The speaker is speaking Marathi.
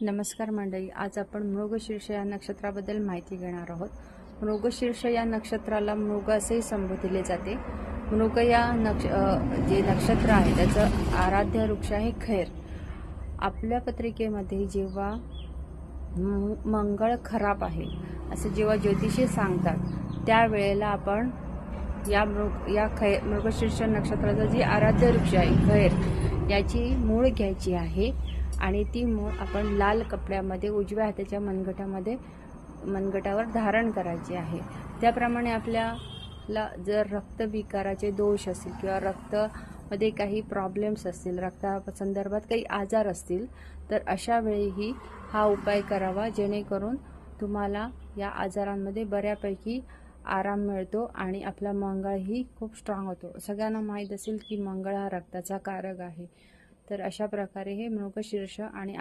नमस्कार मंडळी, आज आपण मृगशीर्ष या नक्षत्राबद्दल माहिती घेणार आहोत. मृगशीर्ष या नक्षत्राला मृग असेही संबोधले जाते. मृग या जे नक्षत्र आहे त्याचं आराध्य वृक्ष आहे खैर. आपल्या पत्रिकेमध्ये जेव्हा मंगळ खराब आहे असे जेव्हा ज्योतिषी सांगतात त्यावेळेला आपण मृगशीर्ष नक्षत्राचा जी आराध्य वृक्ष आहे खैर याची मूळ घ्यायची आहे आणि ती मूळ आपण लाल कपड्यामध्ये उजव्या हाताच्या मनगटावर धारण करायची आहे. त्याप्रमाणे आपल्याला जर रक्तविकाराचे दोष असतील किंवा रक्तामध्ये काही प्रॉब्लेम्स असतील, रक्तासंदर्भात काही आजार असतील तर अशा वेळीही हा उपाय करावा, जेणेकरून तुम्हाला या आजारांमध्ये बऱ्यापैकी आराम मिळतो आणि आपला मंगळही खूप स्ट्रॉंग होतो. सगळ्यांना माहीत असेल की मंगळ हा रक्ताचा कारक आहे. तर अशा प्रकारे हे मृगशीर्ष आणि